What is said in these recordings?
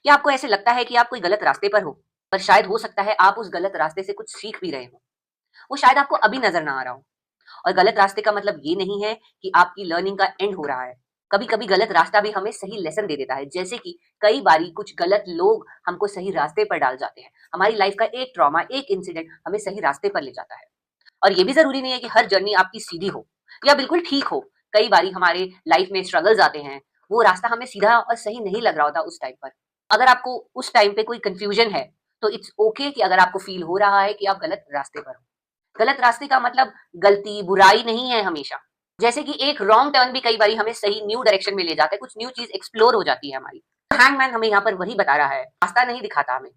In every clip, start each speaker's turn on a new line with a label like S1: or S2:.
S1: क्या आपको ऐसे लगता है कि आप कोई गलत रास्ते पर हो, पर शायद हो सकता है आप उस गलत रास्ते से कुछ सीख भी रहे हो। वो शायद आपको अभी नजर ना आ रहा हो। और गलत रास्ते का मतलब ये नहीं है कि आपकी लर्निंग का एंड हो रहा है। कभी कभी गलत रास्ता भी हमें सही लेसन दे देता है, जैसे कि कई बारी कुछ गलत लोग हमको सही रास्ते पर डाल जाते हैं। हमारी लाइफ का एक ट्रॉमा, एक इंसिडेंट हमें सही रास्ते पर ले जाता है। और ये भी जरूरी नहीं है कि हर जर्नी आपकी सीधी हो या बिल्कुल ठीक हो। कई बारी हमारे लाइफ में स्ट्रगल्स आते हैं, वो रास्ता हमें सीधा और सही नहीं लग रहा होता उस टाइम पर। अगर आपको उस टाइम पे कोई कंफ्यूजन है, तो इट्स ओके कि अगर आपको फील हो रहा है कि आप गलत रास्ते पर हो। गलत रास्ते का मतलब गलती, बुराई नहीं है हमेशा। जैसे कि एक रॉन्ग टर्न भी कई बारी हमें सही न्यू डायरेक्शन में ले जाता है, कुछ न्यू चीज एक्सप्लोर हो जाती है हमारी। हैंगमैन हमें यहाँ पर वही बता रहा है, रास्ता नहीं दिखाता हमें।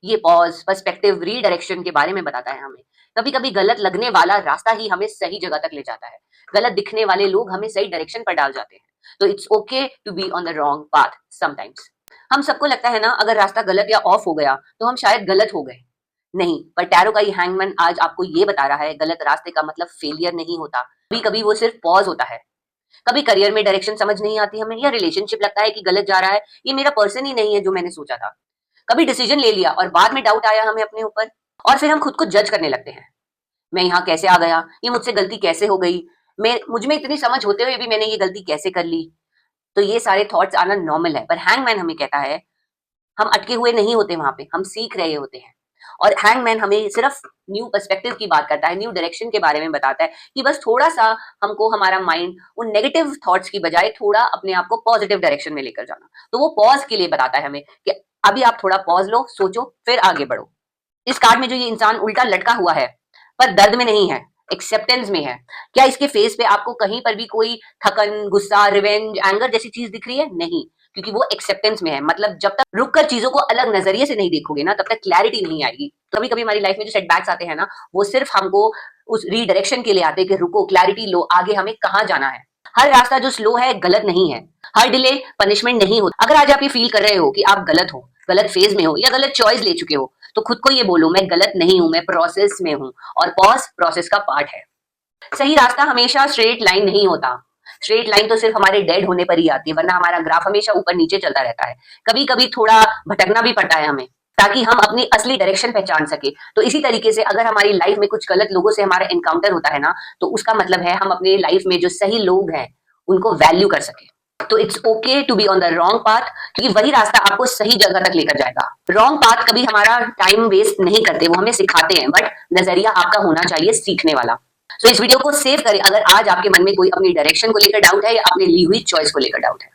S1: ये पॉज, पर्सपेक्टिव, रीडायरेक्शन के बारे में बताता है हमें। कभी कभी गलत लगने वाला रास्ता ही हमें सही जगह तक ले जाता है। गलत दिखने वाले लोग हमें सही डायरेक्शन पर डाल जाते हैं। तो it's okay to be on the wrong path sometimes. हम सबको लगता है ना, अगर रास्ता गलत या ऑफ हो गया तो हम शायद गलत हो गए। नहीं, पर टैरो का ये हैंगमैन आज आपको ये बता रहा है, गलत रास्ते का मतलब फेलियर नहीं होता। कभी कभी वो सिर्फ पॉज होता है। कभी करियर में डायरेक्शन समझ नहीं आती हमें, या रिलेशनशिप लगता है कि गलत जा रहा है, ये मेरा पर्सन ही नहीं है जो मैंने सोचा था। कभी डिसीजन ले लिया और बाद में डाउट आया हमें अपने ऊपर, और फिर हम खुद को जज करने लगते हैं। मैं यहाँ कैसे आ गया, ये मुझसे गलती कैसे हो गई, मैं मुझ में इतनी समझ होते हुए भी मैंने ये गलती कैसे कर ली। तो ये सारे थॉट्स आना नॉर्मल है, पर हैंगमैन हमें कहता है हम अटके हुए नहीं होते, वहां पे हम सीख रहे होते हैं। और हैंगमैन हमें सिर्फ न्यू पर्सपेक्टिव की बात करता है, न्यू डायरेक्शन के बारे में बताता है कि बस थोड़ा सा हमको हमारा माइंड उन नेगेटिव थॉट्स की बजाय थोड़ा अपने आप को पॉजिटिव डायरेक्शन में लेकर जाना। तो वो पॉज के लिए बताता है हमें कि अभी आप थोड़ा पॉज लो, सोचो, फिर आगे बढ़ो। इस कार्ड में जो ये इंसान उल्टा लटका हुआ है, पर दर्द में नहीं है, एक्सेप्टेंस में है। क्या इसके फेस पे आपको कहीं पर भी कोई थकन, गुस्सा, रिवेंज, एंगर जैसी चीज दिख रही है? नहीं, क्योंकि वो एक्सेप्टेंस में है। मतलब जब तक रुक कर चीजों को अलग नजरिए से नहीं देखोगे ना, तब तक क्लैरिटी नहीं आएगी। कभी कभी हमारी लाइफ में जो सेटबैक्स आते हैं ना, वो सिर्फ हमको उस रीडायरेक्शन के लिए आते हैं कि रुको, क्लैरिटी लो, आगे हमें कहाँ जाना है। हर रास्ता जो स्लो है गलत नहीं है। हर डिले पनिशमेंट नहीं होता। अगर आज आप ये फील कर रहे हो कि आप गलत हो, गलत फेज में हो, या गलत चॉइस ले चुके हो, तो खुद को ये बोलो, मैं गलत नहीं हूं, मैं प्रोसेस में हूं। और पॉज प्रोसेस का पार्ट है। सही रास्ता हमेशा स्ट्रेट लाइन नहीं होता। स्ट्रेट लाइन तो सिर्फ हमारे डेड होने पर ही आती है, वरना हमारा ग्राफ हमेशा ऊपर नीचे चलता रहता है। कभी कभी थोड़ा भटकना भी पड़ता है हमें, ताकि हम अपनी असली डायरेक्शन पहचान सके। तो इसी तरीके से अगर हमारी लाइफ में कुछ गलत लोगों से हमारा एनकाउंटर होता है ना, तो उसका मतलब है हम अपने लाइफ में जो सही लोग हैं उनको वैल्यू कर सके। तो it's okay to be on the wrong path, क्योंकि वही रास्ता आपको सही जगह तक लेकर जाएगा। रॉन्ग पाथ कभी हमारा टाइम वेस्ट नहीं करते, वो हमें सिखाते हैं, बट नजरिया आपका होना चाहिए सीखने वाला। तो इस वीडियो को सेव करें अगर आज आपके मन में कोई अपनी डायरेक्शन को लेकर डाउट है या अपनी ली हुई चॉइस को लेकर डाउट है।